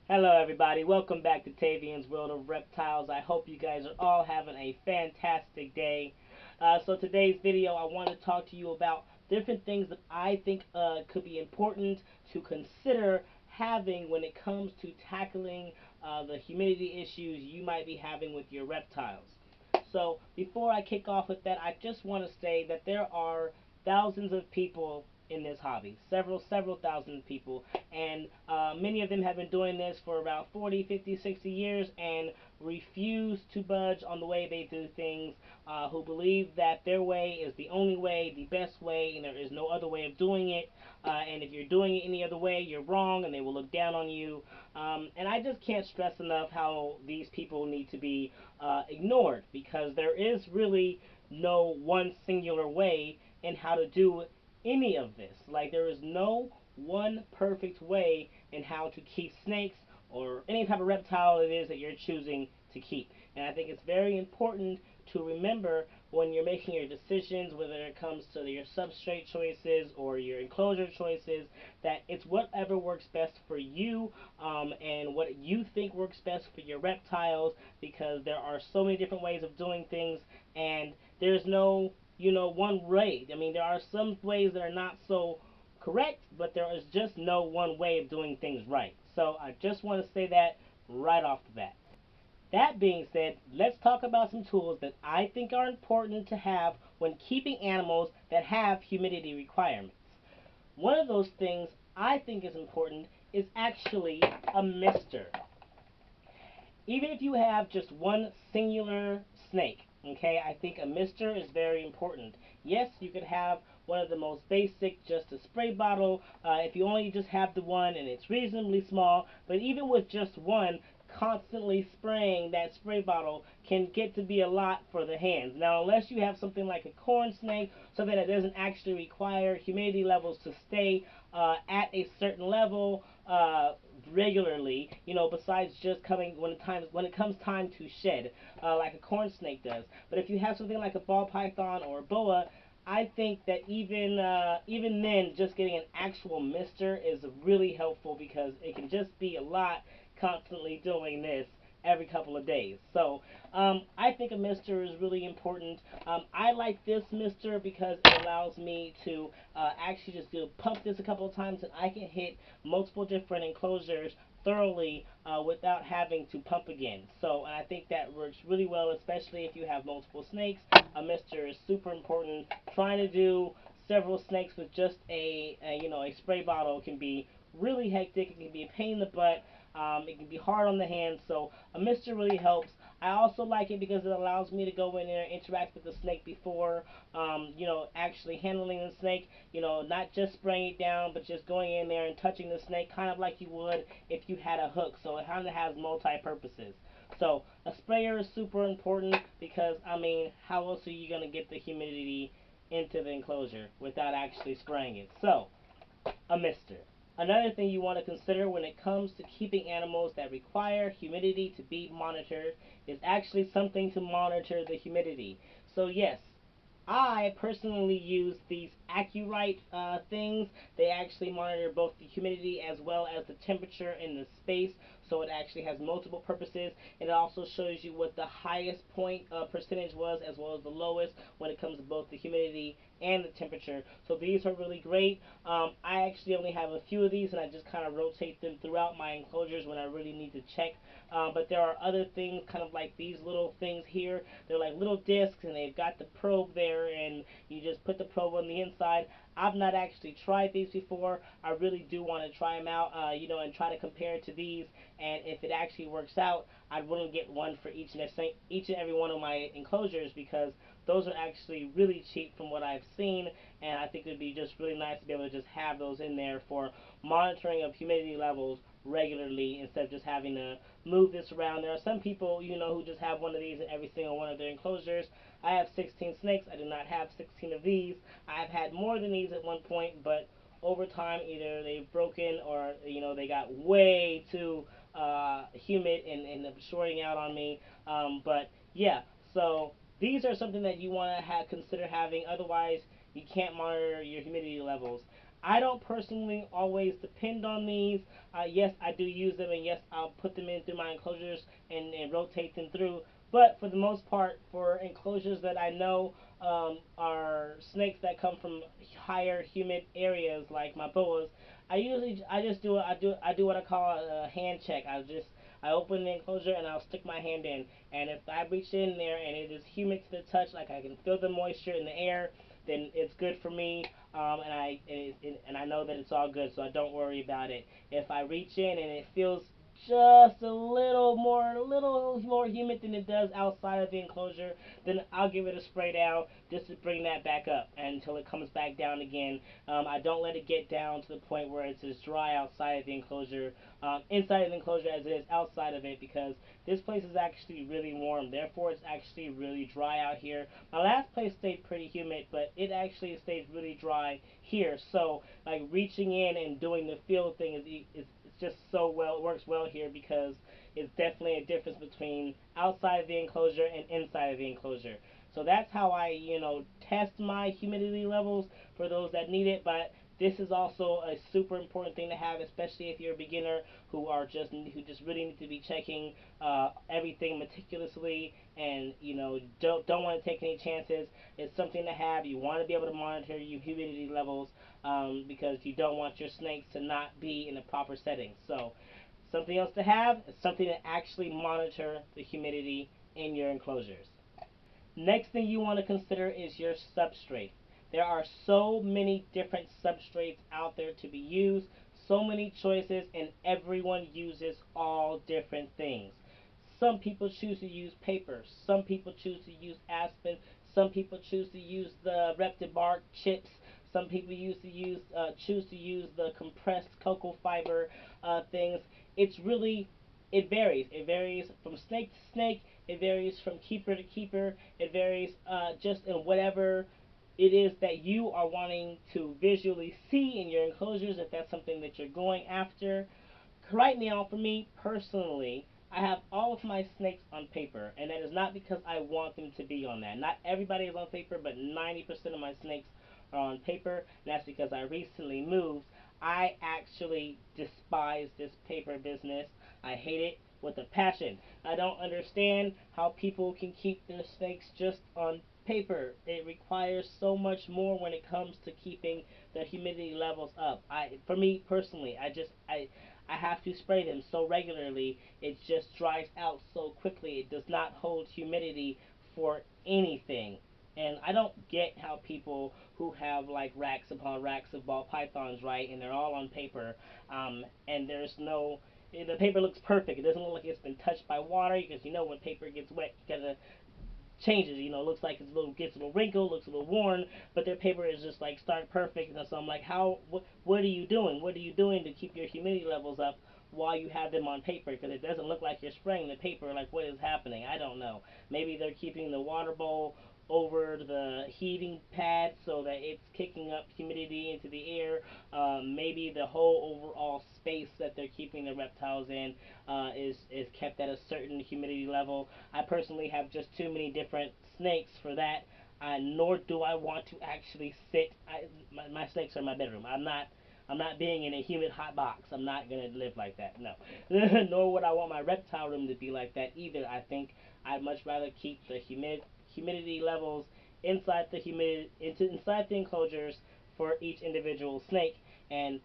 Hello, everybody. Welcome back to Tavian's World of Reptiles. I hope you guys are all having a fantastic day. So today's video, I want to talk to you about different things that I think could be important to consider having when it comes to tackling the humidity issues you might be having with your reptiles. So before I kick off with that, I just want to say that there are thousands of people in this hobby, several thousand people, and many of them have been doing this for about 40, 50, 60 years and refuse to budge on the way they do things, who believe that their way is the only way, the best way, and there is no other way of doing it. And if you're doing it any other way, you're wrong, and they will look down on you. And I just can't stress enough how these people need to be ignored, because there is really no one singular way in how to do any of this. Like, there is no one perfect way in how to keep snakes or any type of reptile it is that you're choosing to keep. And I think it's very important to remember when you're making your decisions, whether it comes to your substrate choices or your enclosure choices, that it's whatever works best for you, and what you think works best for your reptiles, because there are so many different ways of doing things, and there's no one way. I mean, there are some ways that are not so correct, but there is just no one way of doing things right. So I just want to say that right off the bat. That being said, let's talk about some tools that I think are important to have when keeping animals that have humidity requirements. One of those things I think is important is actually a mister. Even if you have just one singular snake, okay, I think a mister is very important. Yes, you could have one of the most basic, just a spray bottle, if you only just have the one and it's reasonably small, but even with just one, constantly spraying that spray bottle can get to be a lot for the hands. Now, unless you have something like a corn snake, so that it doesn't actually require humidity levels to stay at a certain level regularly, besides just coming when it comes time to shed, like a corn snake does. But if you have something like a ball python or a boa, I think that even then, just getting an actual mister is really helpful, because it can just be a lot constantly doing this every couple of days. So I think a mister is really important. I like this mister because it allows me to actually just pump this a couple of times, and I can hit multiple different enclosures thoroughly without having to pump again. So, and I think that works really well, especially if you have multiple snakes. A mister is super important. Trying to do several snakes with just a spray bottle can be really hectic. It can be a pain in the butt. It can be hard on the hands, so a mister really helps. I also like it because it allows me to go in there and interact with the snake before, actually handling the snake. Not just spraying it down, but just going in there and touching the snake, kind of like you would if you had a hook. So it kind of has multi-purposes. So a sprayer is super important, because, I mean, how else are you going to get the humidity into the enclosure without actually spraying it? So, a mister. Another thing you want to consider when it comes to keeping animals that require humidity to be monitored is actually something to monitor the humidity. So yes, I personally use these AccuRite things. They actually monitor both the humidity as well as the temperature in the space. So it actually has multiple purposes, and it also shows you what the highest point percentage was, as well as the lowest, when it comes to both the humidity and the temperature. So these are really great. I actually only have a few of these, and I just kind of rotate them throughout my enclosures when I really need to check. But there are other things, kind of like these little things here. They're like little discs, and they've got the probe there, and you just put the probe on the inside. I've not actually tried these before. I really do want to try them out, and try to compare it to these. And if it actually works out, I'd want to get one for each and every one of my enclosures, because those are actually really cheap from what I've seen, and I think it would be just really nice to be able to just have those in there for monitoring of humidity levels regularly, instead of just having to move this around. There are some people, who just have one of these in every single one of their enclosures. I have 16 snakes. I do not have 16 of these. I've had more than these at one point, but over time, either they've broken, or they got way too humid and shorting out on me. But yeah, so these are something that you want to consider having. Otherwise, you can't monitor your humidity levels. I don't personally always depend on these. Yes, I do use them, and yes, I'll put them in through my enclosures and rotate them through. But for the most part, for enclosures that I know are snakes that come from higher humid areas like my boas, I just do I do what I call a hand check. I open the enclosure and I'll stick my hand in, and if I reach in there and it is humid to the touch, like I can feel the moisture in the air, then it's good for me. And I know that it's all good, so I don't worry about it. If I reach in and it feels just a little more humid than it does outside of the enclosure, then I'll give it a spray down just to bring that back up until it comes back down again. I don't let it get down to the point where it's as dry outside of the enclosure, inside of the enclosure as it is outside of it, because this place is actually really warm. Therefore, it's actually really dry out here. My last place stayed pretty humid, but it actually stayed really dry here. So, like reaching in and doing the field thing is it's just so well, it works well here because it's definitely a difference between outside of the enclosure and inside of the enclosure. So that's how I, test my humidity levels for those that need it. But this is also a super important thing to have, especially if you're a beginner who just really need to be checking everything meticulously, and don't want to take any chances. It's something to have. You want to be able to monitor your humidity levels, because you don't want your snakes to not be in the proper setting. So something else to have is something to actually monitor the humidity in your enclosures. Next thing you want to consider is your substrate. There are so many different substrates out there to be used, so many choices, and everyone uses all different things. Some people choose to use paper, some people choose to use aspen, some people choose to use the Reptibark chips, some people choose to use the compressed cocoa fiber things. It's really it varies. It varies from snake to snake. It varies from keeper to keeper. It varies just in whatever it is that you are wanting to visually see in your enclosures, if that's something that you're going after. Right now, for me personally, I have all of my snakes on paper, and that is not because I want them to be on that. Not everybody is on paper, but 90% of my snakes are on paper, and that's because I recently moved. I actually despise this paper business. I hate it with a passion. I don't understand how people can keep their snakes just on paper. It requires so much more when it comes to keeping the humidity levels up. For me personally, I have to spray them so regularly, it just dries out so quickly. It does not hold humidity for anything. And I don't get how people who have like racks upon racks of ball pythons, right, and they're all on paper, and there's no, the paper looks perfect. It doesn't look like it's been touched by water, because when paper gets wet, you gotta changes. Looks like it's gets a little wrinkled, looks a little worn, but their paper is just like start perfect. And so I'm like, what are you doing? What are you doing to keep your humidity levels up while you have them on paper? Because it doesn't look like you're spraying the paper. Like, what is happening? I don't know. Maybe they're keeping the water bowl over the heating pad so that it's kicking up humidity into the air. Maybe the whole overall space that they're keeping the reptiles in is kept at a certain humidity level. I personally have just too many different snakes for that. Nor do I want to actually sit. My snakes are in my bedroom. I'm not being in a humid hot box. I'm not gonna live like that. No. Nor would I want my reptile room to be like that either. I think I'd much rather keep the humidity levels inside the enclosures for each individual snake. And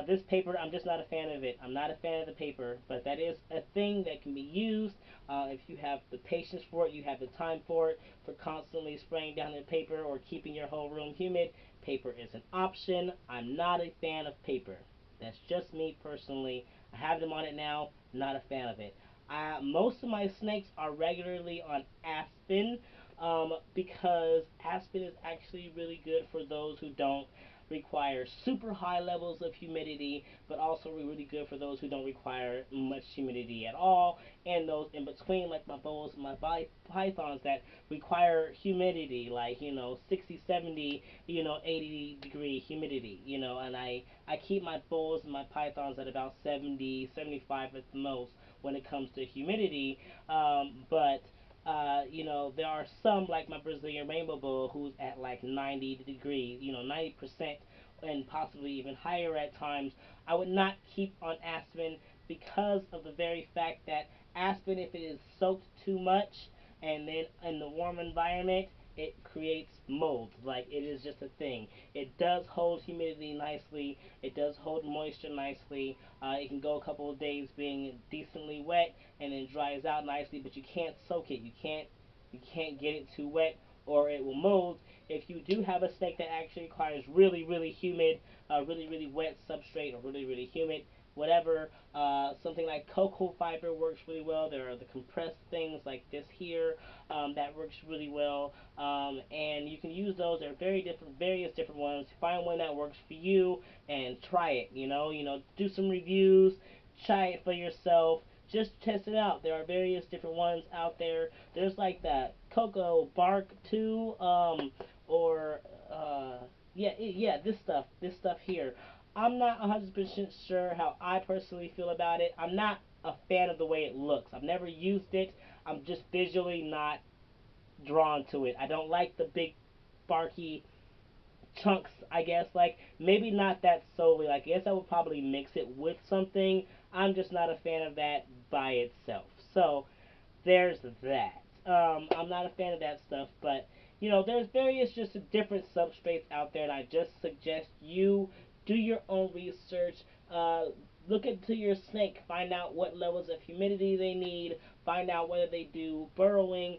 this paper, I'm just not a fan of it. I'm not a fan of the paper, but that is a thing that can be used if you have the patience for it, you have the time for it, for constantly spraying down the paper or keeping your whole room humid. Paper is an option. I'm not a fan of paper. That's just me personally. I have them on it now. Not a fan of it. Most of my snakes are regularly on aspen, because aspen is actually really good for those who don't require super high levels of humidity, but also really good for those who don't require much humidity at all, and those in between, like my boas and my pythons that require humidity, like 60, 70, 80-degree humidity, and I keep my boas and my pythons at about 70, 75 at the most when it comes to humidity. But there are some like my Brazilian rainbow boa who's at like 90 degrees, 90% and possibly even higher at times. I would not keep on aspen because of the very fact that aspen, if it is soaked too much and then in the warm environment, it creates mold. Like, it is just a thing. It does hold humidity nicely. It does hold moisture nicely. It can go a couple of days being decently wet and then dries out nicely, but you can't soak it. You can't get it too wet or it will mold. If you do have a snake that actually requires really, really humid, really, really wet substrate, or really, really humid, whatever, something like cocoa fiber works really well. There are the compressed things like this here, that works really well, and you can use those. There are various different ones. Find one that works for you and try it. Do some reviews, try it for yourself. Just test it out. There are various different ones out there. There's like that cocoa bark too, or yeah, this stuff here. I'm not 100% sure how I personally feel about it. I'm not a fan of the way it looks. I've never used it. I'm just visually not drawn to it. I don't like the big barky chunks, I guess. Like, maybe not that solely. Like, I guess I would probably mix it with something. I'm just not a fan of that by itself. So, there's that. I'm not a fan of that stuff, but there's various just different substrates out there, and I just suggest you do your own research. Uh, Look into your snake, find out what levels of humidity they need, find out whether they do burrowing.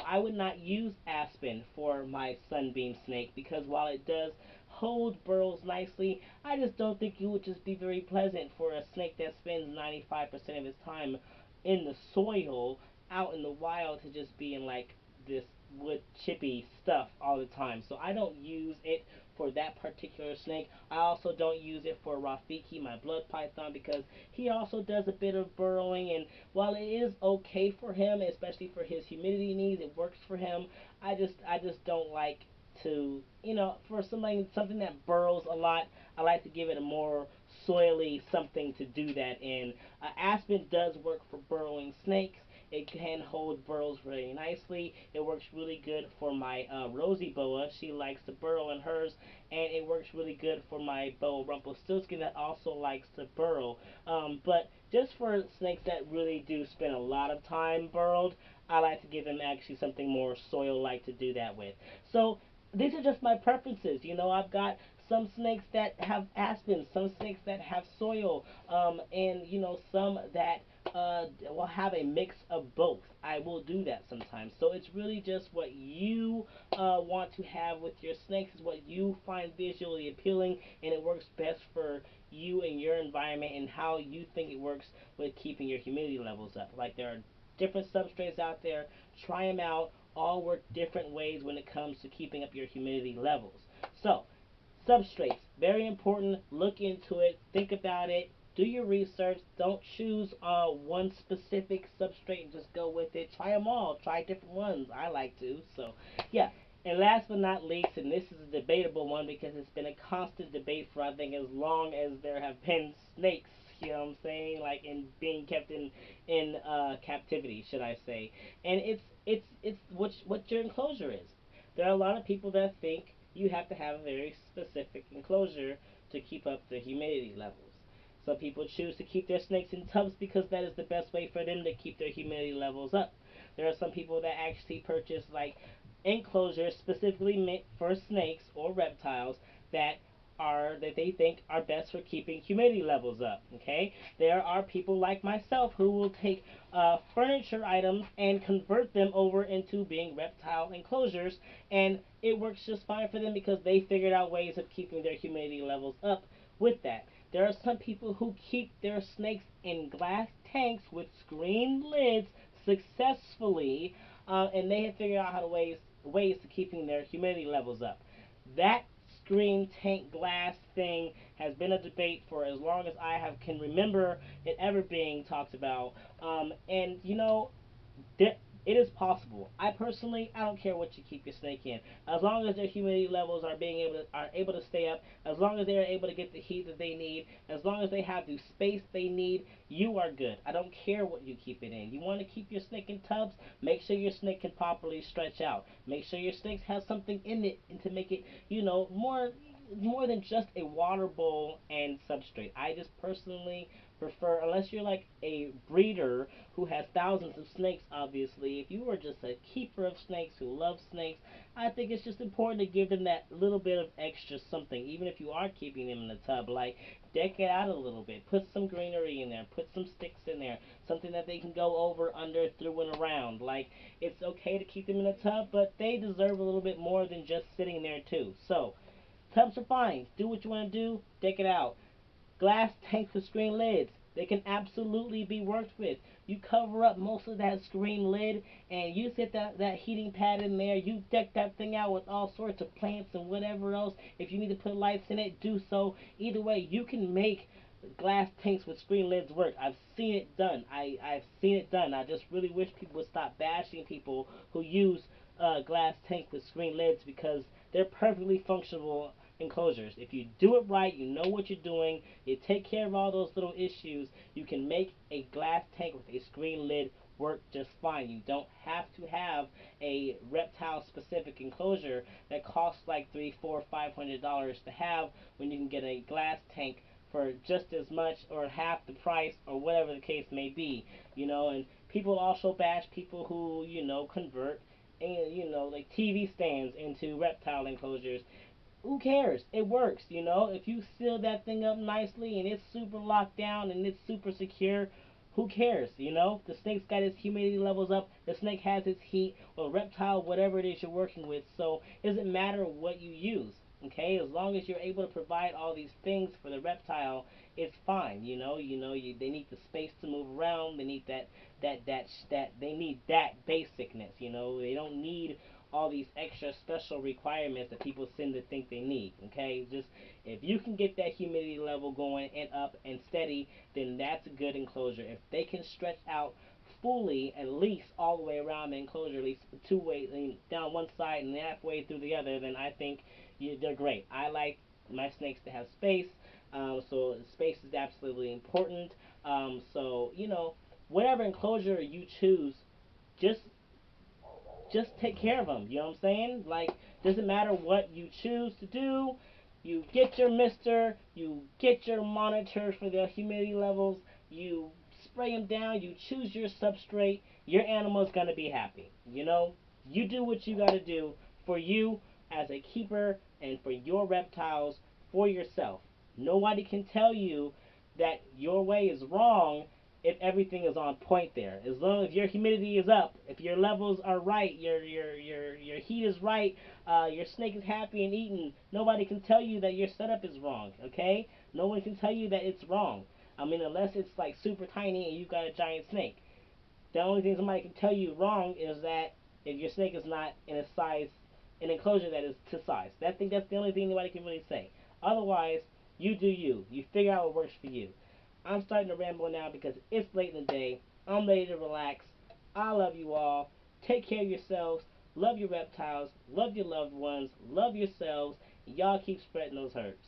I would not use aspen for my sunbeam snake because while it does hold burrows nicely, I just don't think it would just be very pleasant for a snake that spends 95% of its time in the soil out in the wild to just be in like this wood chippy stuff all the time. So I don't use it for that particular snake. I also don't use it for Rafiki, my blood python, because he also does a bit of burrowing, and while it is okay for him, especially for his humidity needs, it works for him. I just don't like to, for something that burrows a lot, I like to give it a more soily something to do that in. Aspen does work for burrowing snakes. It can hold burrows very nicely. It works really good for my rosy boa. She likes to burrow in hers, and it works really good for my boa rumpelstiltskin that also likes to burrow. But just for snakes that really do spend a lot of time burrowed, I like to give them actually something more soil-like to do that with. So these are just my preferences. I've got some snakes that have aspen, some snakes that have soil, and some that will have a mix of both. I will do that sometimes. So it's really just what you want to have with your snakes, is what you find visually appealing, and it works best for you and your environment and how you think it works with keeping your humidity levels up. Like, there are different substrates out there. Try them out. All work different ways when it comes to keeping up your humidity levels. So, substrates, very important. Look into it. Think about it. Do your research. Don't choose one specific substrate and just go with it. Try them all. Try different ones. I like to. So, yeah. And last but not least, and this is a debatable one because it's been a constant debate for I think as long as there have been snakes. You know what I'm saying? Like, in being kept in captivity, should I say? And it's what your enclosure is. There are a lot of people that think you have to have a very specific enclosure to keep up the humidity levels. Some people choose to keep their snakes in tubs because that is the best way for them to keep their humidity levels up. There are some people that actually purchase like enclosures specifically meant for snakes or reptiles that they think are best for keeping humidity levels up. Okay, there are people like myself who will take furniture items and convert them over into being reptile enclosures, and it works just fine for them because they figured out ways of keeping their humidity levels up with that. There are some people who keep their snakes in glass tanks with screen lids successfully, and they have figured out how to ways to keeping their humidity levels up. That screen tank glass thing has been a debate for as long as I have can remember it ever being talked about. And it is possible. I personally, I don't care what you keep your snake in, as long as their humidity levels are able to stay up, as long as they are able to get the heat that they need, as long as they have the space they need, you are good. I don't care what you keep it in. You want to keep your snake in tubs? Make sure your snake can properly stretch out. Make sure your snake has something in it and to make it, more more than just a water bowl and substrate. I just personally prefer, unless you're like a breeder who has thousands of snakes, obviously, if you are just a keeper of snakes who loves snakes, I think it's just important to give them that little bit of extra something, even if you are keeping them in the tub. Like, deck it out a little bit, put some greenery in there, put some sticks in there, something that they can go over, under, through, and around. Like, it's okay to keep them in a tub, but they deserve a little bit more than just sitting there too. So, tubs are fine. Do what you want to do. Deck it out. Glass tanks with screen lids. They can absolutely be worked with. You cover up most of that screen lid and you set that heating pad in there. You deck that thing out with all sorts of plants and whatever else. If you need to put lights in it, do so. Either way, you can make glass tanks with screen lids work. I've seen it done. I've seen it done. I just really wish people would stop bashing people who use glass tank with screen lids because they're perfectly functional enclosures. If you do it right, you know what you're doing, you take care of all those little issues, you can make a glass tank with a screen lid work just fine. You don't have to have a reptile specific enclosure that costs like three, four, $500 to have when you can get a glass tank for just as much or half the price or whatever the case may be. And people also bash people who convert and like TV stands into reptile enclosures. Who cares? It works, If you seal that thing up nicely and it's super locked down and it's super secure, who cares? The snake's got its humidity levels up, the snake has its heat, or reptile, whatever it is you're working with. So it doesn't matter what you use. Okay, as long as you're able to provide all these things for the reptile, it's fine. They need the space to move around. They need that they need that basicness. They don't need all these extra special requirements that people seem to think they need. Okay, just if you can get that humidity level going and up and steady, then that's a good enclosure. If they can stretch out fully, at least all the way around the enclosure, at least two ways, down one side and halfway through the other, then I think they're great. I like my snakes to have space, so space is absolutely important. So whatever enclosure you choose, just take care of them. You know what I'm saying? Like, doesn't matter what you choose to do. You get your mister, you get your monitor for the humidity levels, you spray them down, you choose your substrate, your animal's gonna be happy. You do what you gotta do for you as a keeper and for your reptiles for yourself. Nobody can tell you that your way is wrong if everything is on point there. As long as your humidity is up, if your levels are right, your heat is right, your snake is happy and eating, nobody can tell you that your setup is wrong. Okay? No one can tell you that it's wrong. I mean, unless it's like super tiny and you've got a giant snake. The only thing somebody can tell you wrong is that if your snake is not in a size, an enclosure that is to size. I think that's the only thing anybody can really say. Otherwise, you do you. You figure out what works for you. I'm starting to ramble now because it's late in the day. I'm ready to relax. I love you all. Take care of yourselves. Love your reptiles. Love your loved ones. Love yourselves. Y'all keep spreading those herbs.